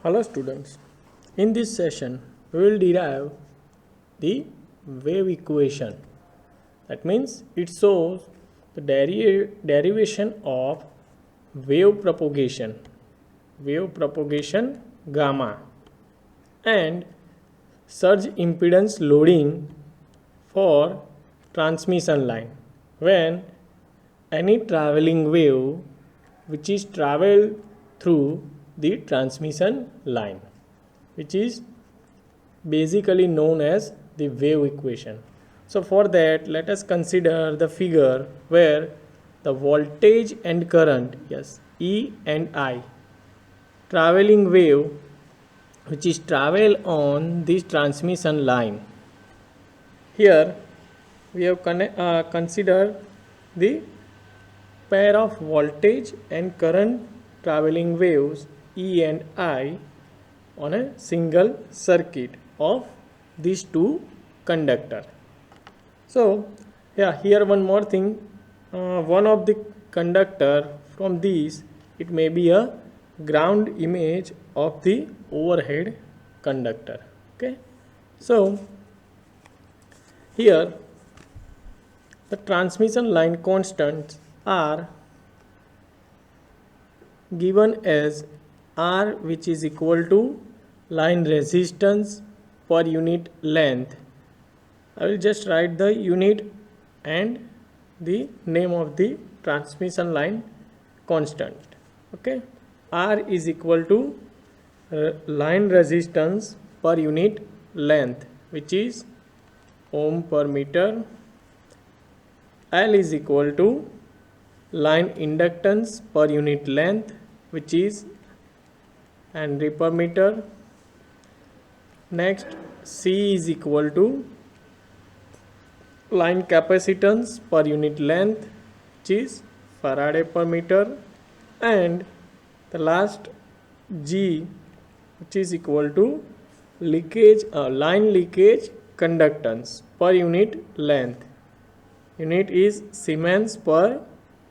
Hello students, in this session we will derive the wave equation. That means it shows the derivation of wave propagation gamma and surge impedance loading for transmission line when any traveling wave which is traveled through the transmission line, which is basically known as the wave equation. So for that, let us consider the figure where the voltage and current, yes, E and I, traveling wave which is travel on this transmission line. Here we have considered the pair of voltage and current traveling waves E and I on a single circuit of these two conductors. So here one more thing, one of the conductor from these, it may be a ground image of the overhead conductor. Okay, so here the transmission line constants are given as R, which is equal to line resistance per unit length. I will just write the unit and the name of the transmission line constant. Okay, R is equal to line resistance per unit length, which is ohm per meter. L is equal to line inductance per unit length, which is Henry per meter. Next, C is equal to line capacitance per unit length, which is Faraday per meter. And the last, G, which is equal to line leakage conductance per unit length. Unit is Siemens per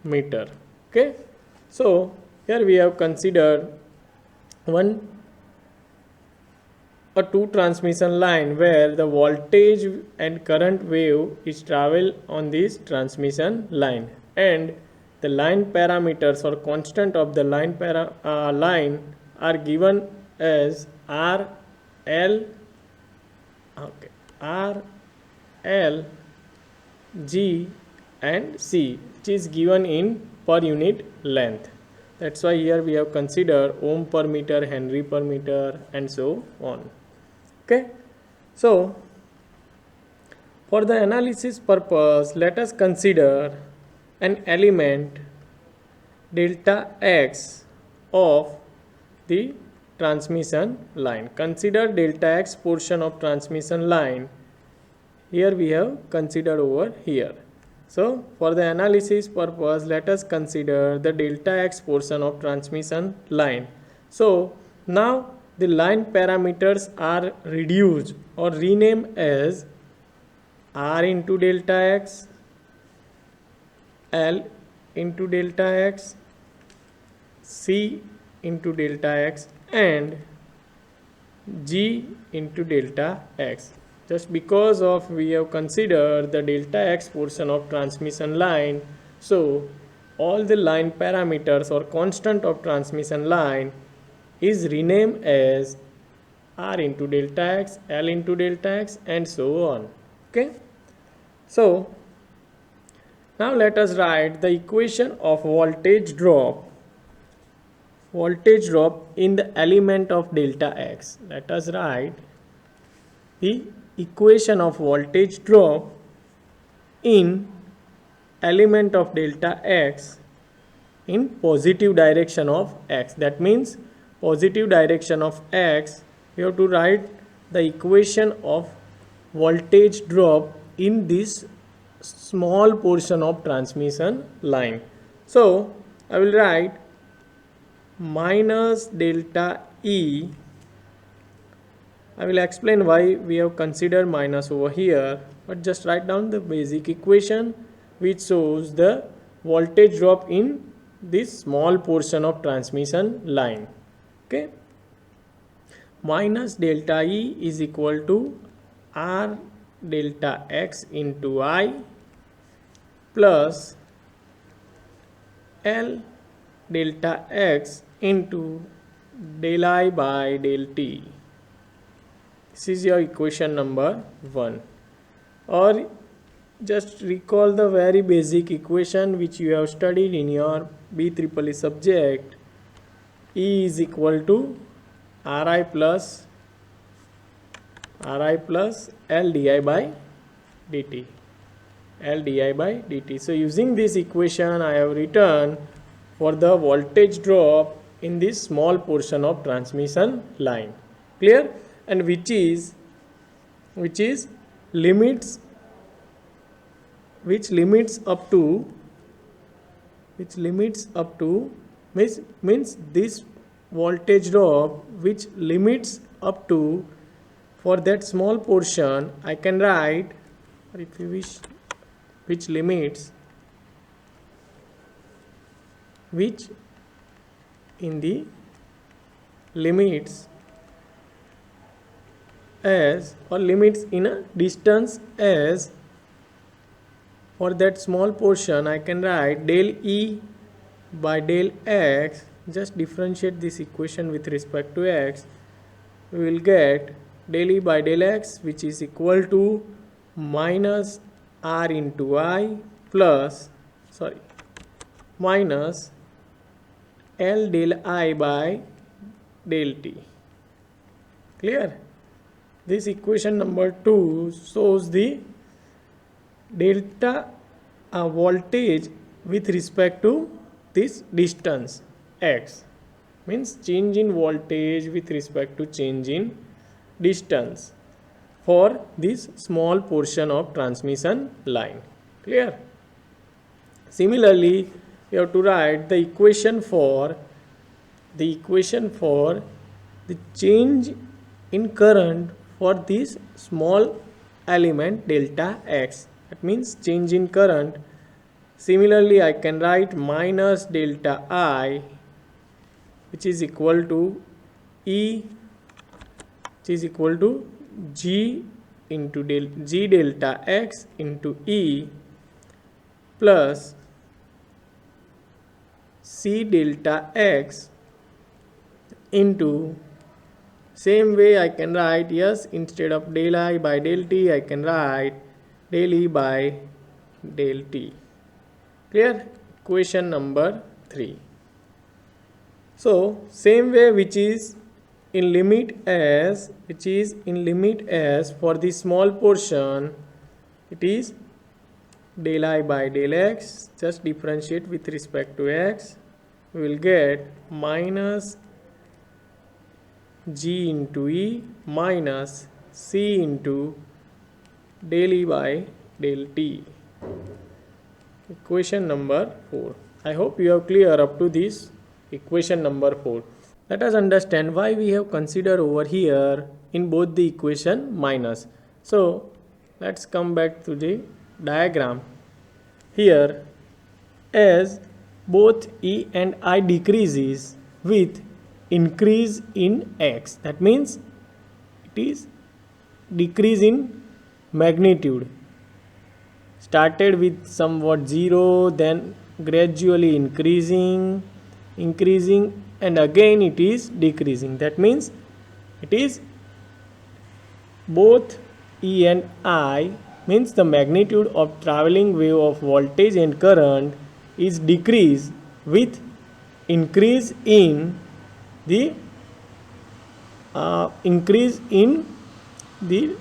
meter. Okay, so here we have considered a two transmission line where the voltage and current wave is travel on this transmission line, and the line parameters or constant of the line are given as R, L, G and C, which is given in per unit length. That's why here we have considered ohm per meter, Henry per meter, and so on. Okay, so for the analysis purpose, let us consider an element delta X of the transmission line. Consider delta X portion of transmission line. Here we have considered over here. So for the analysis purpose, let us consider the delta X portion of transmission line. So now the line parameters are reduced or renamed as R into delta X, L into delta X, C into delta X, and G into delta X. Just because of we have considered the delta X portion of transmission line, so all the line parameters or constant of transmission line is renamed as R into delta X, L into delta X, and so on. Okay, so now let us write the equation of voltage drop in the element of delta X. Let us write the equation of voltage drop in element of delta X in positive direction of X. That means positive direction of X, we have to write the equation of voltage drop in this small portion of transmission line. So I will write minus delta E. I will explain why we have considered minus over here, but just write down the basic equation which shows the voltage drop in this small portion of transmission line. Okay, minus delta E is equal to R delta X into I plus L delta X into del I by del T. This is your equation number 1. Or just recall the very basic equation which you have studied in your BEEE subject. E is equal to Ri plus L di by dt. L di by dt. So using this equation I have written for the voltage drop in this small portion of transmission line. Clear? And which is limits up to means this voltage drop which limits up to, for that small portion I can write, or if you wish, which in the limits as, or limits in a distance as, for that small portion I can write del E by del X. Just differentiate this equation with respect to X. We will get del E by del X, which is equal to minus R into I minus L del I by del T. Clear? This equation number 2 shows the delta voltage with respect to this distance X, means change in voltage with respect to change in distance for this small portion of transmission line. Clear? Similarly, you have to write the equation for the change in current for this small element delta X. That means change in current. Similarly, I can write minus delta I, which is equal to E, which is equal to G into G delta X into E plus C delta X into, same way I can write, yes, instead of del I by del T I can write del E by del T. Clear? Equation number 3. So same way which is in limit as for the small portion it is del I by del X. Just differentiate with respect to X. We will get minus G into E minus C into del E by del T. Equation number 4. I hope you have clear up to this equation number 4. Let us understand why we have considered over here in both the equation minus. So let's come back to the diagram. Here, as both E and I decreases with increase in X, that means it is decrease in magnitude, started with somewhat 0, then gradually increasing, and again it is decreasing. That means it is both E and I, means the magnitude of traveling wave of voltage and current is decreased with increase in the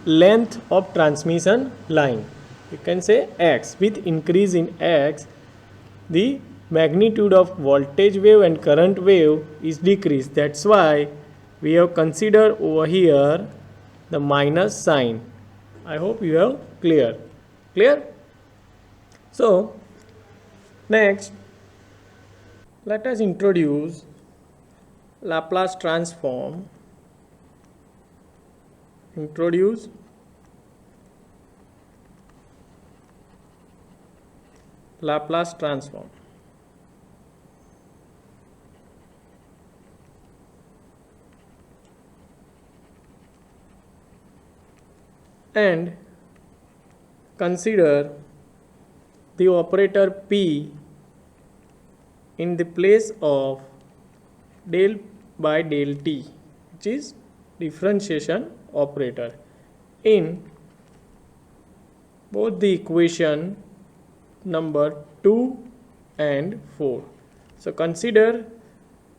length of transmission line. You can say X. With increase in X, the magnitude of voltage wave and current wave is decreased. That's why we have considered over here the minus sign. I hope you have clear. So next, let us introduce Laplace transform. Laplace transform. and consider the operator P in the place of del by del t, which is differentiation operator in both the equation number 2 and 4. So consider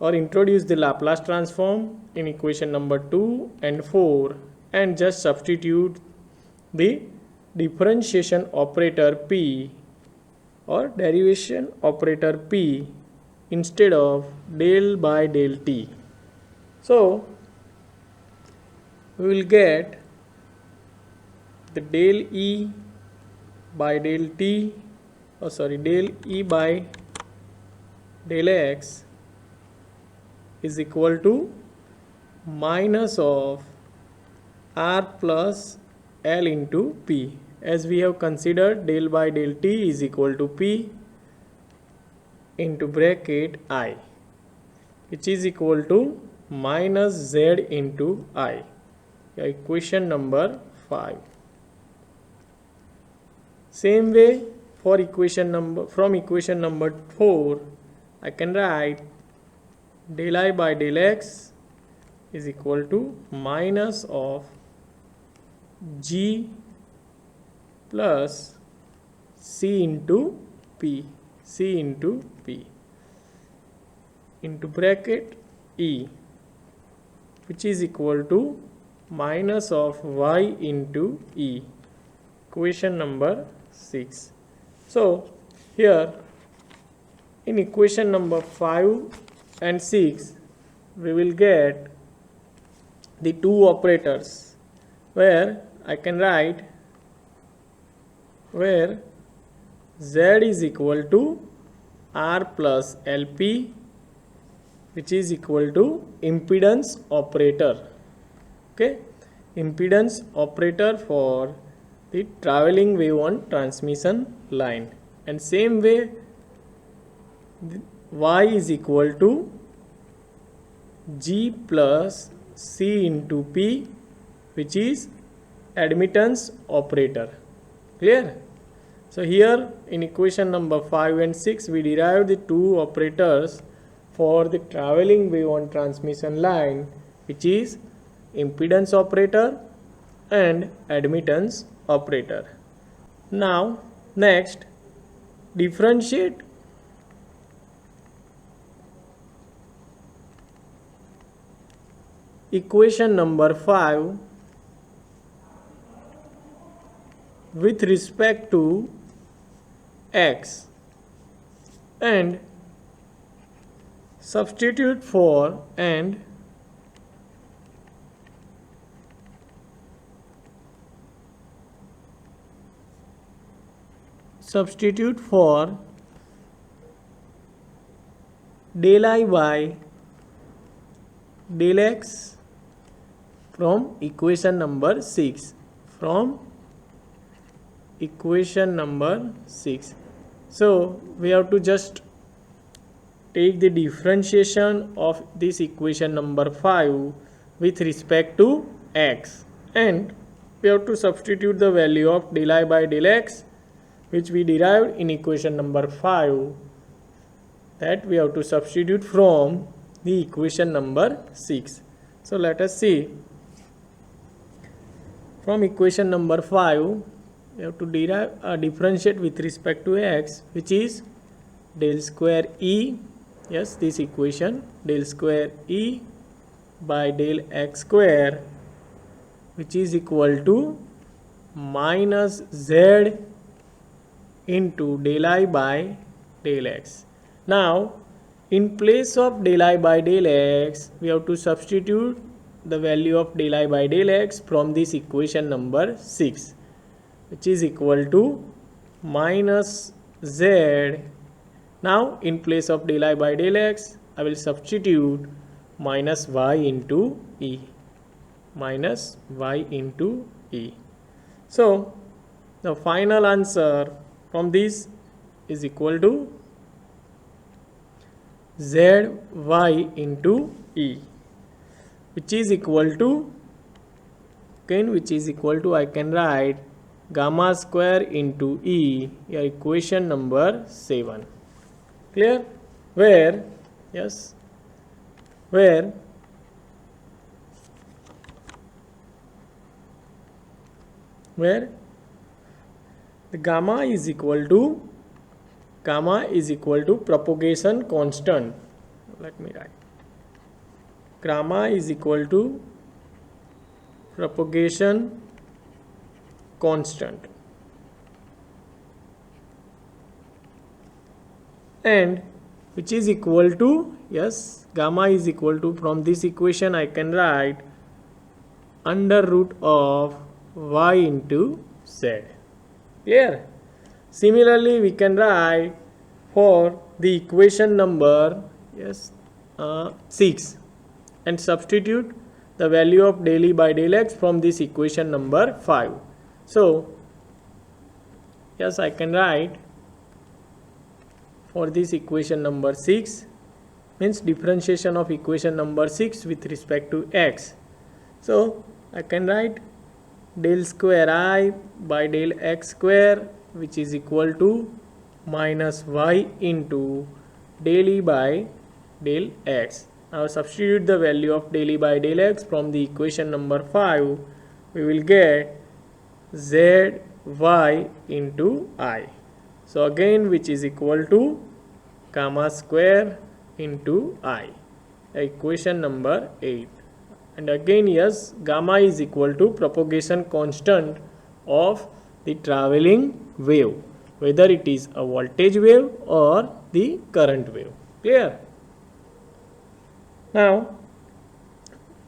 or introduce the Laplace transform in equation number 2 and 4 and just substitute the differentiation operator P or derivation operator P instead of del by del t. So we will get the del E by del t, del E by del x is equal to minus of r plus L into P, as we have considered del by del t is equal to P into bracket I, which is equal to minus Z into I. Equation number 5. Same way for equation number 4, I can write del I by del x is equal to minus of G plus C into P into bracket E, which is equal to minus of Y into E. Equation number 6. So here in equation number 5 and 6 we will get the two operators where I can write where Z is equal to R plus LP, which is equal to impedance operator. Okay, impedance operator for the traveling wave on transmission line, and same way Y is equal to G plus C into P, which is admittance operator. Clear? So here in equation number 5 and 6 we derived the two operators for the traveling wave on transmission line, which is impedance operator and admittance operator. Now next, differentiate equation number 5 with respect to x and substitute for del I by del x from equation number 6. So we have to just take the differentiation of this equation number 5 with respect to x, and we have to substitute the value of del I by del x, which we derived in equation number 5, that we have to substitute from the equation number 6. So let us see. From equation number 5 we have to differentiate with respect to x, which is del square E, yes, this equation, del square E by del x square, which is equal to minus Z into del I by del x. Now in place of del I by del x we have to substitute the value of del I by del x from this equation number 6, which is equal to minus Z. Now in place of del I by del x I will substitute minus y into e, So the final answer from this is equal to zy into e, which is equal to, again which is equal to, I can write gamma square into E, your equation number 7. Clear? Where, yes, where the gamma is equal to propagation constant. Let me write gamma is equal to propagation constant, and which is equal to, yes, gamma is equal to, from this equation I can write under root of y into z. Clear? Similarly, we can write for the equation number, yes, 6, and substitute the value of del E by del x from this equation number 5. So, yes, I can write for this equation number 6, means differentiation of equation number 6 with respect to x. So, I can write del square I by del x square, which is equal to minus y into del E by del x. Now substitute the value of del E by del x from the equation number 5. We will get z y into I. So again, which is equal to gamma square into I. Equation number 8. And again, yes, gamma is equal to propagation constant of the traveling wave, whether it is a voltage wave or the current wave. Clear? Now,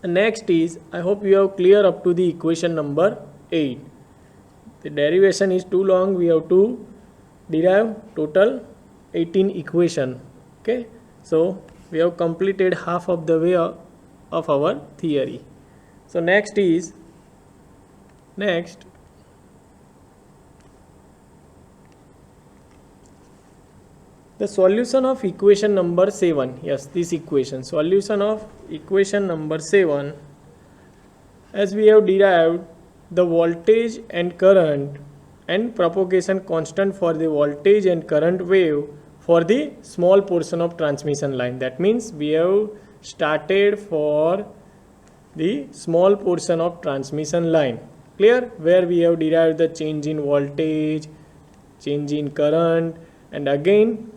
next is, I hope you have clear up to the equation number 8. The derivation is too long. We have to derive total 18 equation. Okay, so we have completed half of the way of our theory. So next is the solution of equation number 7. Yes, this equation, solution of equation number 7, as we have derived the voltage and current and propagation constant for the voltage and current wave for the small portion of transmission line. That means we have started for the small portion of transmission line. Clear? Where we have derived the change in voltage, change in current, and again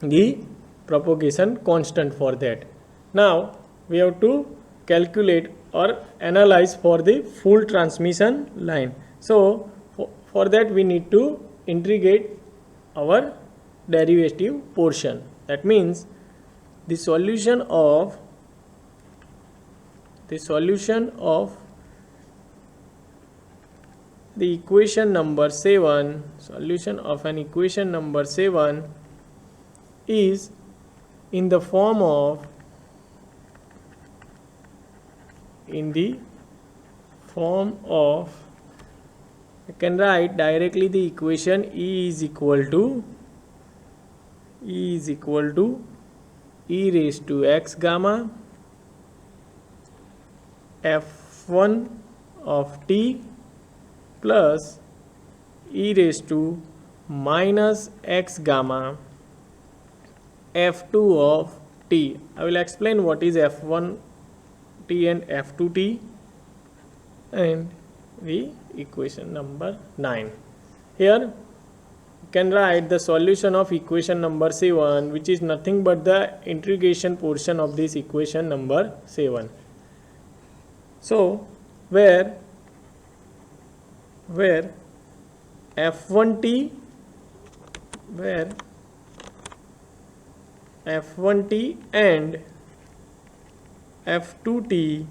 the propagation constant for that. Now we have to calculate or analyze for the full transmission line. So for that we need to integrate our derivative portion. That means the solution of the equation number 7, solution of an equation number 7 is in the form of I can write directly the equation E is equal to e raised to x gamma f1 of t plus e raised to minus x gamma f2 of t. I will explain what is f1 t and f2 t and the equation number 9. Here you can write the solution of equation number 7, which is nothing but the integration portion of this equation number 7. So where f1t and f2t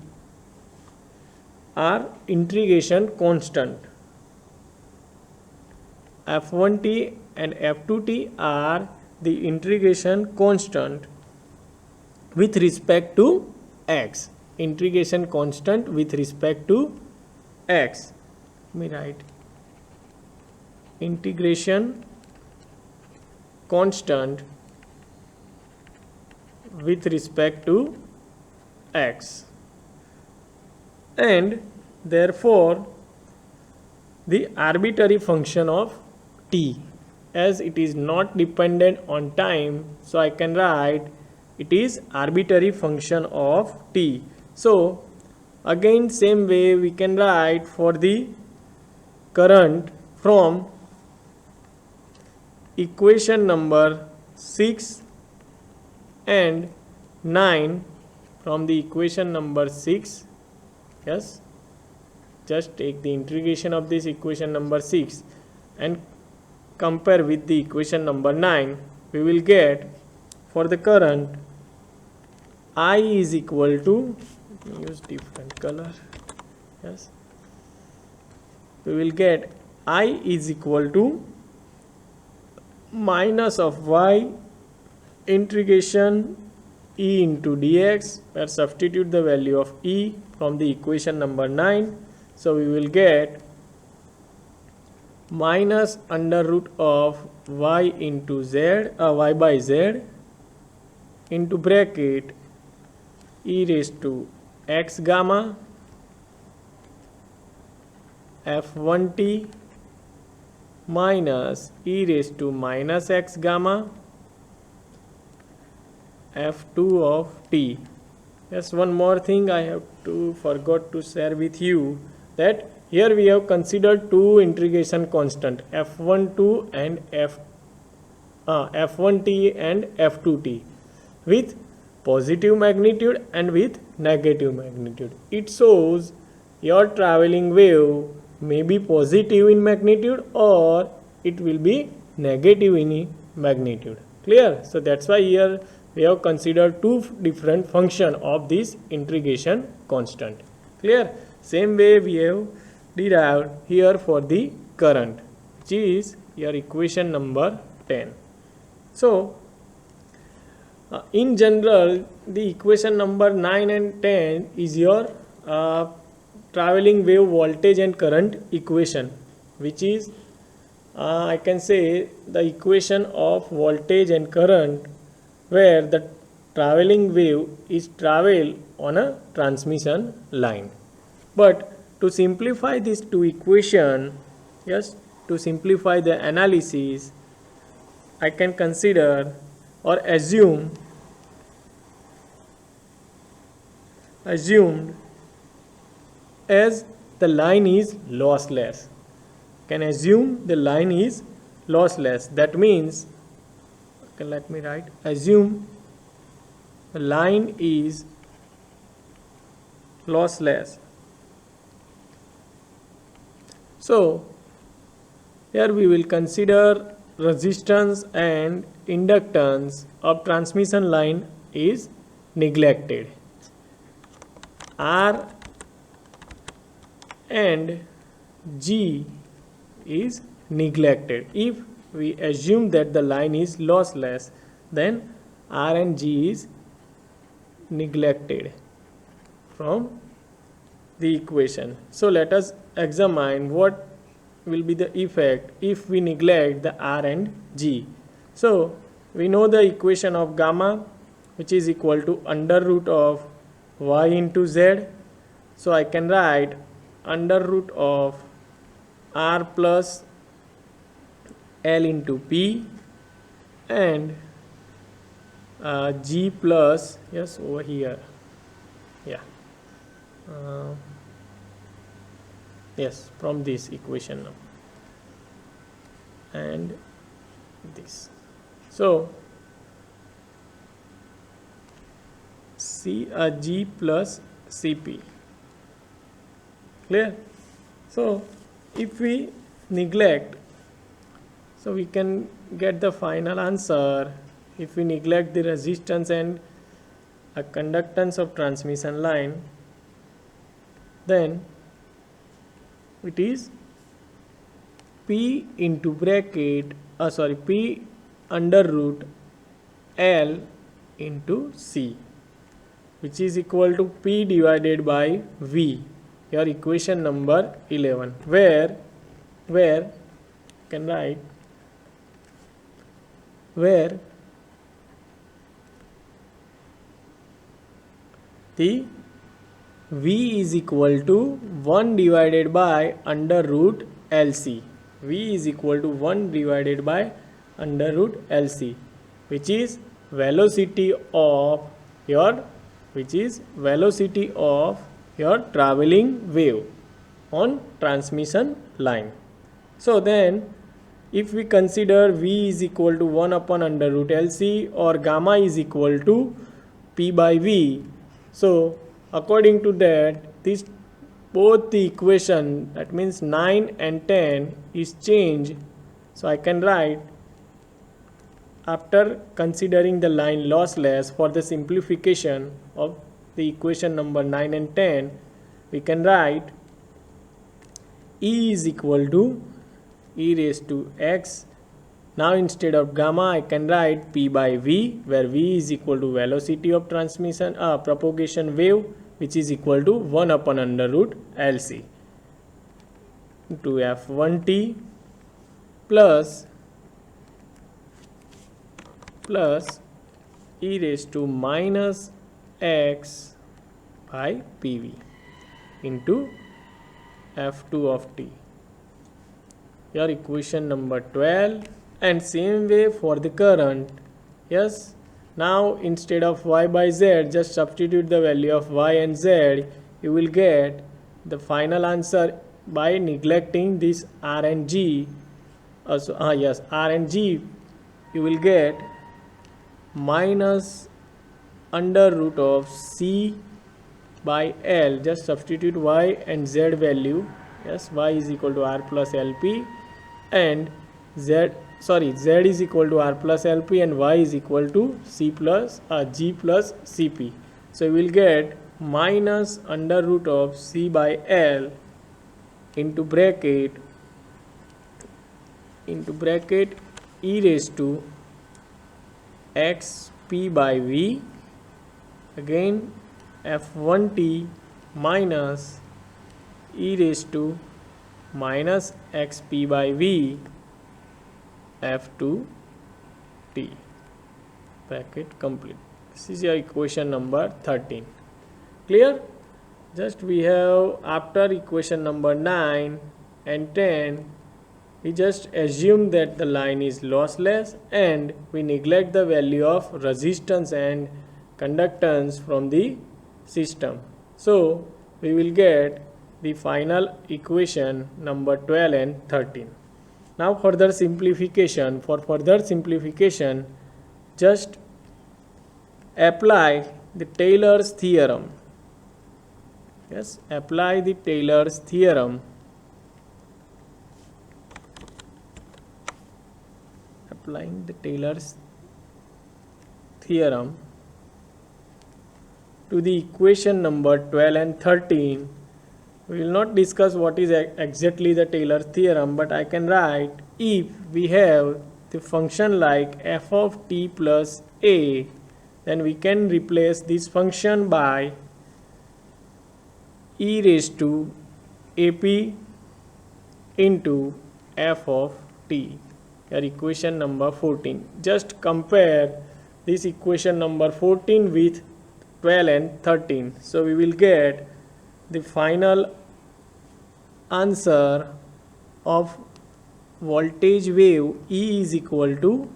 are integration constant. f1t and f2t are the integration constant with respect to x. Integration constant with respect to x. Let me write integration constant with respect to x, and therefore the arbitrary function of t, as it is not dependent on time, so I can write it is arbitrary function of t. So again same way we can write for the current from equation number 6 and 9. From the equation number 6, yes, just take the integration of this equation number 6 and compare with the equation number 9. We will get for the current I is equal to, use different color, yes, we will get I is equal to minus of y integration e into dx, where substitute the value of e from the equation number 9. So we will get minus under root of y into z, y by z into bracket e raised to x gamma f1t minus e raised to minus x gamma f2 of t. Yes, one more thing I have to forgot to share with you, that here we have considered two integration constant f12 and f1t and f2t with positive magnitude and with negative magnitude. It shows your traveling wave may be positive in magnitude or it will be negative in magnitude. Clear? So that's why here we have considered two different function of this integration constant. Clear? Same way we have derived here for the current, which is your equation number 10. So in general, the equation number 9 and 10 is your traveling wave voltage and current equation, which is I can say the equation of voltage and current where the traveling wave is travel on a transmission line. But to simplify these two equations, yes, to simplify the analysis, I can consider or assumed as the line is lossless. Can assume the line is lossless. That means, okay, let me write, assume the line is lossless. So here we will consider resistance and inductance of transmission line is neglected. R and G is neglected. If we assume that the line is lossless, then R and G is neglected from the equation. So let us examine what will be the effect if we neglect the R and G. So we know the equation of gamma, which is equal to under root of y into z. So I can write under root of r plus L into P and G plus, yes, over here, yeah, yes, from this equation now and this. So G plus Cp. Clear? So if we neglect, so we can get the final answer. If we neglect the resistance and a conductance of transmission line, then it is P into bracket, P under root L into C, which is equal to P divided by V, your equation number 11, where you can write where the V is equal to 1 divided by under root LC. V is equal to 1 divided by under root LC, which is velocity of your traveling wave on transmission line. So then if we consider V is equal to 1 upon under root LC or gamma is equal to P by V, so according to that, this both the equation, that means 9 and 10 is changed. So I can write, after considering the line lossless, for the simplification of the equation number 9 and 10, we can write E is equal to e raised to x. Now instead of gamma, I can write P by V, where V is equal to velocity of transmission propagation wave, which is equal to 1 upon under root LC into F1t plus e raised to minus x by PV into F2 of t. Your equation number 12. And same way for the current. Yes, now instead of y by z, just substitute the value of y and z. You will get the final answer by neglecting this r and g. R and g, you will get minus under root of c by l. Just substitute y and z value. Yes, y is equal to r plus lp and z is equal to r plus lp and y is equal to g plus cp. So we will get minus under root of c by l into bracket e raised to x p by v, again f1t minus e raised to minus xp by v f2t, bracket complete. This is your equation number 13. Clear? Just we have, after equation number 9 and 10, we just assume that the line is lossless and we neglect the value of resistance and conductance from the system. So we will get the final equation number 12 and 13. Now for further simplification, just apply the Taylor's theorem. Yes, apply the Taylor's theorem. Applying the Taylor's theorem to the equation number 12 and 13. We will not discuss what is exactly the Taylor's theorem, but I can write, if we have the function like f of t plus a, then we can replace this function by e raised to ap into f of t. Your equation number 14. Just compare this equation number 14 with 12 and 13. So we will get the final answer of voltage wave E is equal to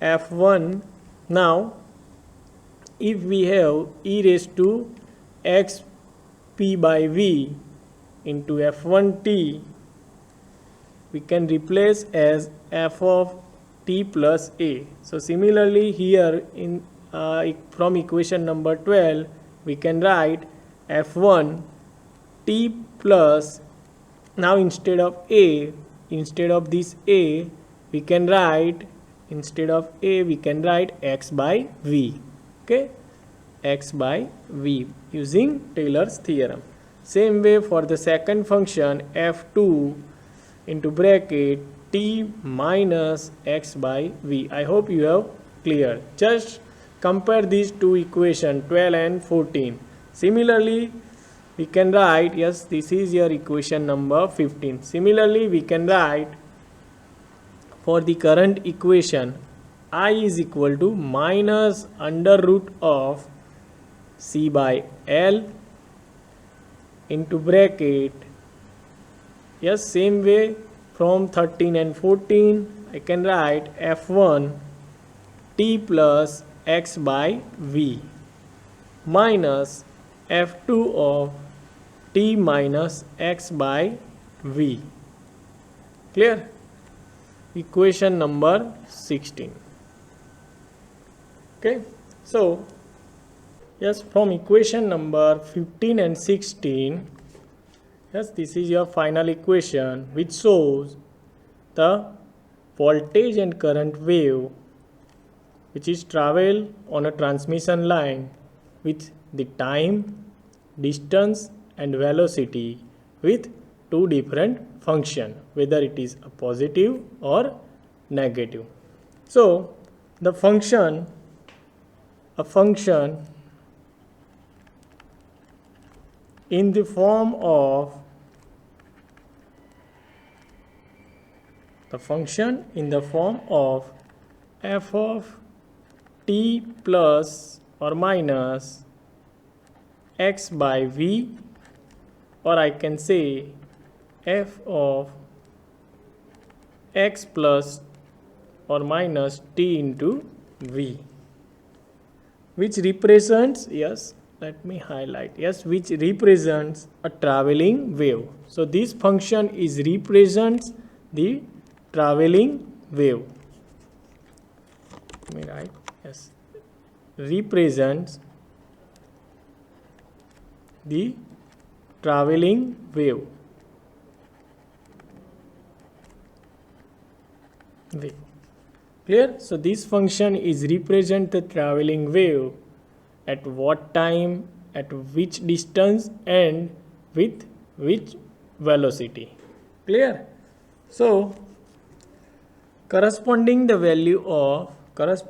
F1. Now if we have e raised to x p by v into F1t, we can replace as f of t plus a. So similarly here in from equation number 12, we can write f1 t plus, now instead of this a, we can write, x by v. Okay, x by v using Taylor's theorem. Same way for the second function f2 into bracket t minus x by v. I hope you have clear. Just compare these two equations 12 and 14. Similarly we can write, yes, this is your equation number 15. Similarly we can write for the current equation, I is equal to minus under root of C by L into bracket, yes, same way from 13 and 14 I can write f1 t plus x by v minus f2 of t minus x by v. Clear? Equation number 16. Okay, so yes, from equation number 15 and 16, yes, this is your final equation which shows the voltage and current wave which is travel on a transmission line with the time, distance and velocity with two different function, whether it is a positive or negative. So the function, a function in the form of f of t plus or minus x by v, or I can say f of x plus or minus t into v, which represents, yes, let me highlight, yes, which represents a traveling wave. So this function is represents the traveling wave. Let me write, yes, represents the traveling wave. Clear? So this function is represent the traveling wave at what time, at which distance and with which velocity. Clear? So corresponding the value of x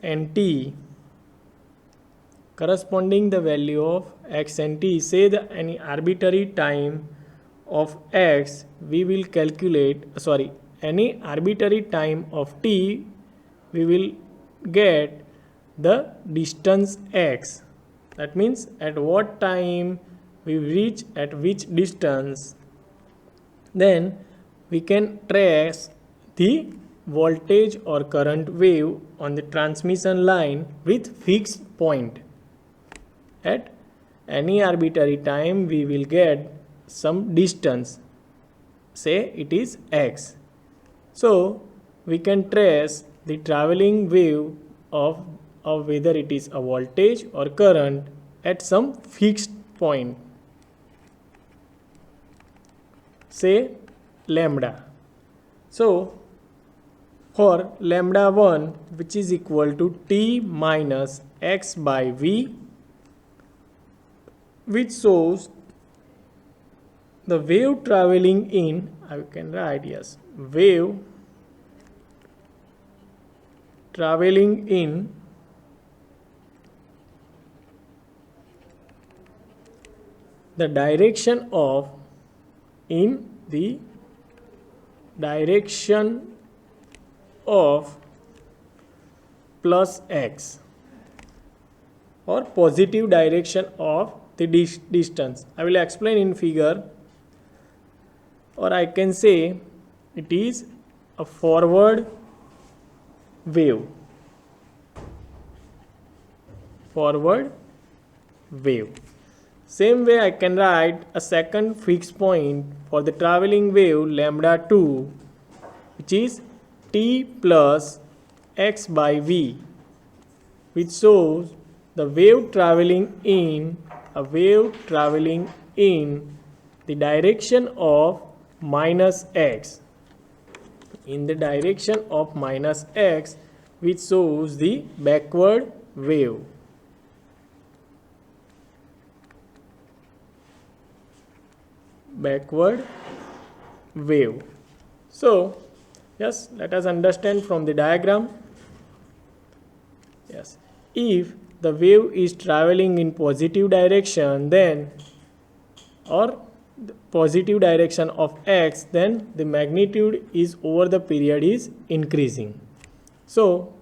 and t, say the any arbitrary time of x, we will calculate, any arbitrary time of t, we will get the distance x. That means at what time we reach at which distance, then we can trace the voltage or current wave on the transmission line with fixed point. At any arbitrary time we will get some distance, say it is x. So we can trace the traveling wave of whether it is a voltage or current at some fixed point, say lambda. So for lambda 1, which is equal to t minus x by v, which shows the wave traveling in, I can write, yes, wave traveling in the direction of plus x, or positive direction of the distance. I will explain in figure, or I can say it is a forward wave. Same way I can write a second fixed point for the traveling wave lambda 2, which is t plus x by v, which shows the wave traveling in the direction of minus x, which shows the backward wave. So yes, let us understand from the diagram. Yes, if the wave is traveling in positive direction, then, or the positive direction of x, then the magnitude is over the period is increasing. So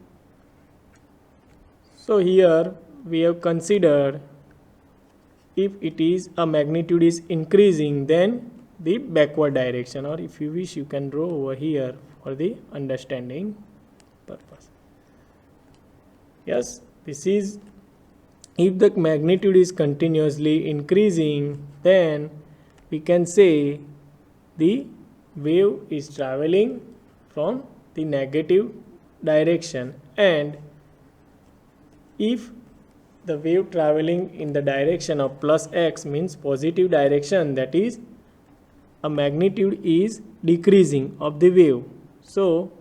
here we have considered if it is a magnitude is increasing, then the backward direction, or if you wish you can draw over here for the understanding purpose. Yes, this is if the magnitude is continuously increasing, then we can say the wave is traveling from the negative direction, and if the wave traveling in the direction of plus x means positive direction, that is a magnitude is decreasing of the wave. So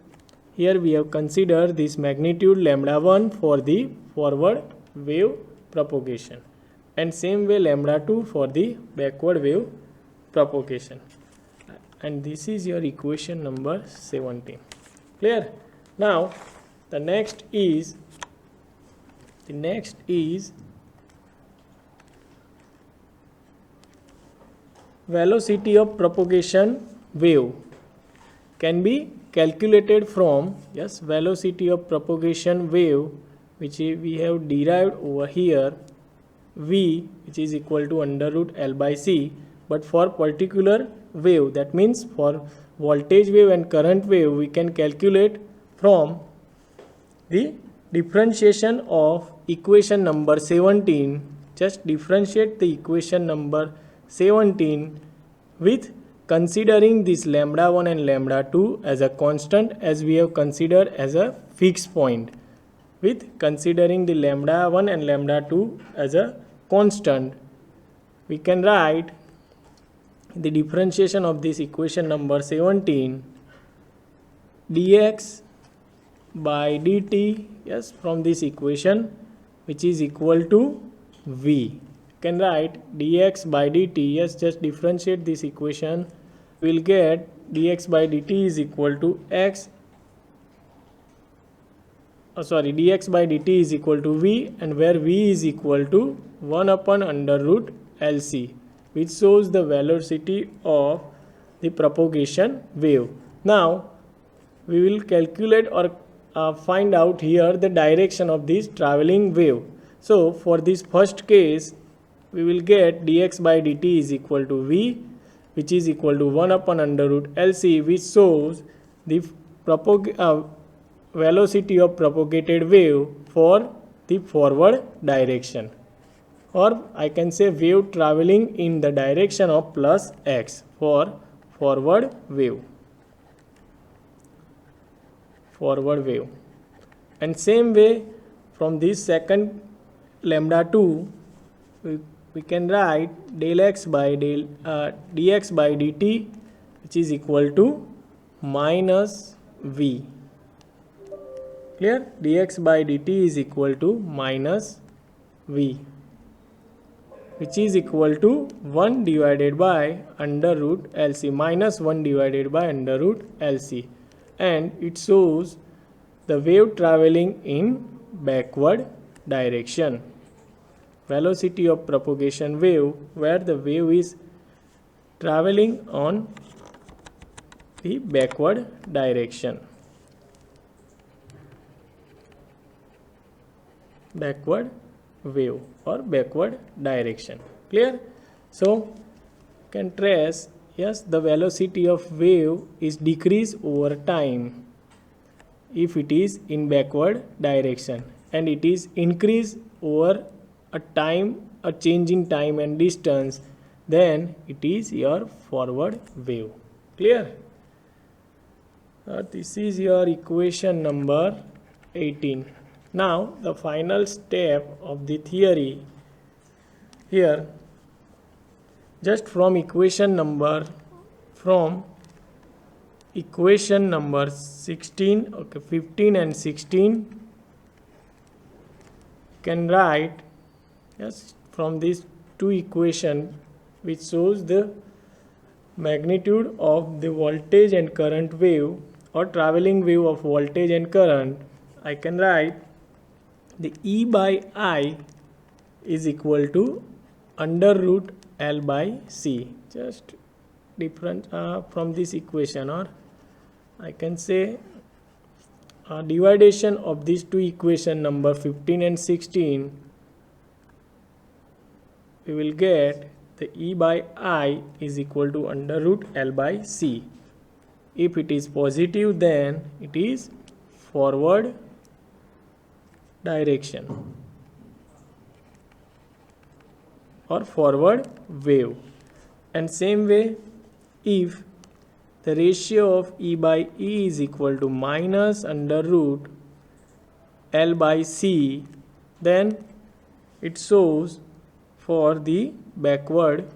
here we have considered this magnitude lambda 1 for the forward wave propagation, and same way lambda 2 for the backward wave propagation, and this is your equation number 17. Clear? Now the next is velocity of propagation wave can be calculated from, yes, velocity of propagation wave, which we have derived over here, v, which is equal to under root L by C. But for particular wave, that means for voltage wave and current wave, we can calculate from the differentiation of equation number 17. Just differentiate the equation number 17 with considering this lambda 1 and lambda 2 as a constant, as we have considered as a fixed point. With considering the lambda 1 and lambda 2 as a constant, we can write the differentiation of this equation number 17 dx by dt, yes, from this equation, which is equal to v. Can write dx by dt, yes, just differentiate this equation, we'll get dx by dt is equal to x, dx by dt is equal to v, and where v is equal to 1 upon under root LC, which shows the velocity of the propagation wave. Now we will calculate or find out here the direction of this traveling wave. So for this first case, we will get dx by dt is equal to v, which is equal to 1 upon under root LC, which shows the velocity of propagated wave for the forward direction, or I can say wave traveling in the direction of plus x for forward wave. And same way from this second lambda 2, we can write del x by dx by dt, which is equal to minus v. Clear? Dx by dt is equal to minus v, which is equal to 1 divided by under root LC, minus 1 divided by under root LC, and it shows the wave traveling in backward direction. Velocity of propagation wave, where the wave is traveling on the backward direction. Backward wave or backward direction. Clear? So can trace, yes, the velocity of wave is decreased over time if it is in backward direction, and it is increased over a time, a changing time and distance, then it is your forward wave. Clear? This is your equation number 18. Now the final step of the theory here, just from equation number 16, okay, 15 and 16 can write, yes, from these two equations, which shows the magnitude of the voltage and current wave or traveling wave of voltage and current. I can write the E by I is equal to under root L by C, just different from this equation, or I can say dividation of these two equation number 15 and 16 we will get the E by I is equal to under root L by C. If it is positive, then it is forward direction or forward wave. And same way, if the ratio of E by E is equal to minus under root L by C, then it shows for the backward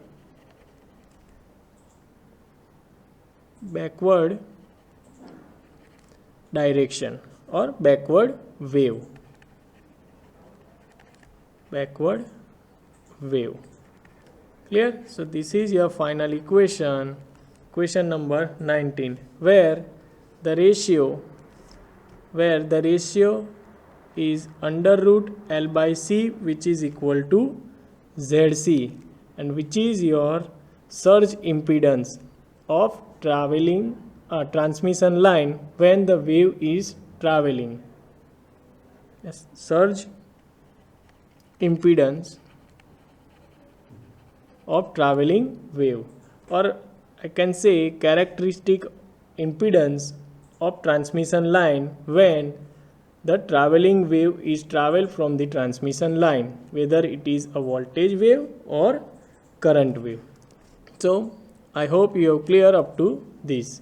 direction or backward wave. Clear? So this is your final equation, question number 19, where the ratio is under root L by C, which is equal to ZC, and which is your surge impedance of traveling transmission line when the wave is traveling. Yes, surge impedance of traveling wave, or I can say characteristic impedance of transmission line when the traveling wave is travel from the transmission line, whether it is a voltage wave or current wave. So I hope you have clear up to this.